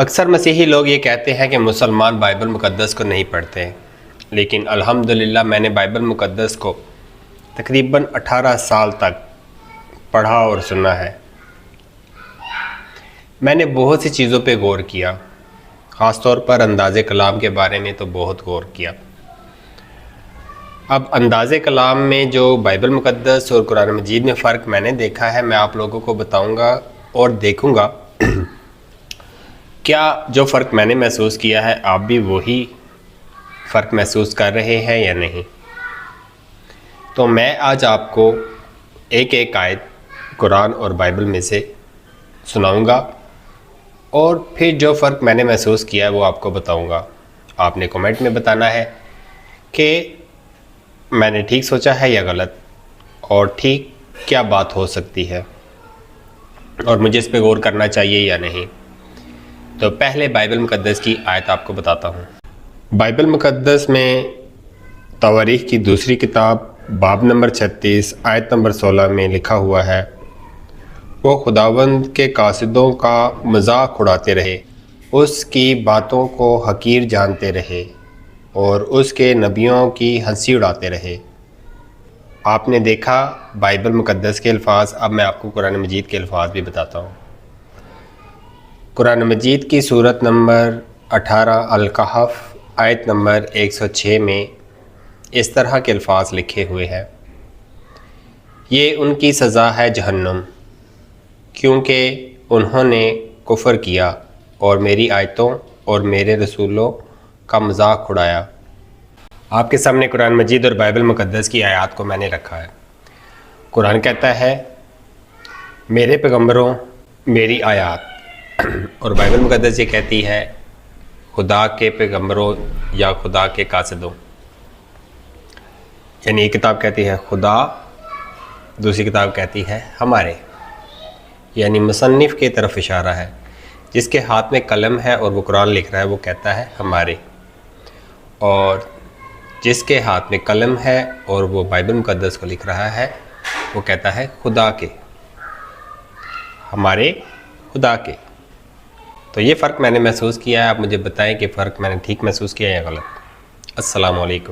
اکثر مسیحی لوگ یہ کہتے ہیں کہ مسلمان بائبل مقدس کو نہیں پڑھتے ہیں، لیکن الحمدللہ میں نے بائبل مقدس کو تقریباً 18 سال تک پڑھا اور سنا ہے۔ میں نے بہت سی چیزوں پہ غور کیا، خاص طور پر انداز کلام کے بارے میں تو بہت غور کیا۔ اب انداز کلام میں جو بائبل مقدس اور قرآن مجید میں فرق میں نے دیکھا ہے، میں آپ لوگوں کو بتاؤں گا اور دیکھوں گا کیا جو فرق میں نے محسوس کیا ہے آپ بھی وہی فرق محسوس کر رہے ہیں یا نہیں۔ تو میں آج آپ کو ایک آیت قرآن اور بائبل میں سے سناؤں گا اور پھر جو فرق میں نے محسوس کیا ہے وہ آپ کو بتاؤں گا۔ آپ نے کمنٹ میں بتانا ہے کہ میں نے ٹھیک سوچا ہے یا غلط، اور ٹھیک کیا بات ہو سکتی ہے اور مجھے اس پہ غور کرنا چاہیے یا نہیں۔ تو پہلے بائبل مقدس کی آیت آپ کو بتاتا ہوں۔ بائبل مقدس میں تواریخ کی دوسری کتاب باب نمبر 36 آیت نمبر 16 میں لکھا ہوا ہے، وہ خداوند کے قاصدوں کا مذاق اڑاتے رہے، اس کی باتوں کو حقیر جانتے رہے اور اس کے نبیوں کی ہنسی اڑاتے رہے۔ آپ نے دیکھا بائبل مقدس کے الفاظ، اب میں آپ کو قرآن مجید کے الفاظ بھی بتاتا ہوں۔ قرآن مجید کی سورت نمبر 18 الکہف آیت نمبر 106 میں اس طرح کے الفاظ لکھے ہوئے ہیں، یہ ان کی سزا ہے جہنم، کیونکہ انہوں نے کفر کیا اور میری آیتوں اور میرے رسولوں کا مذاق اڑایا۔ آپ کے سامنے قرآن مجید اور بائبل مقدس کی آیات کو میں نے رکھا ہے۔ قرآن کہتا ہے میرے پیغمبروں میری آیات، اور بائبل مقدس یہ کہتی ہے خدا کے پیغمبروں یا خدا کے قاصدوں، یعنی ایک کتاب کہتی ہے خدا، دوسری کتاب کہتی ہے ہمارے، یعنی مصنف کی طرف اشارہ ہے۔ جس کے ہاتھ میں قلم ہے اور وہ قرآن لکھ رہا ہے وہ کہتا ہے ہمارے، اور جس کے ہاتھ میں قلم ہے اور وہ بائبل مقدس کو لکھ رہا ہے وہ کہتا ہے خدا کے، ہمارے خدا کے۔ تو یہ فرق میں نے محسوس کیا ہے، آپ مجھے بتائیں کہ فرق میں نے ٹھیک محسوس کیا یا غلط۔ السلام علیکم۔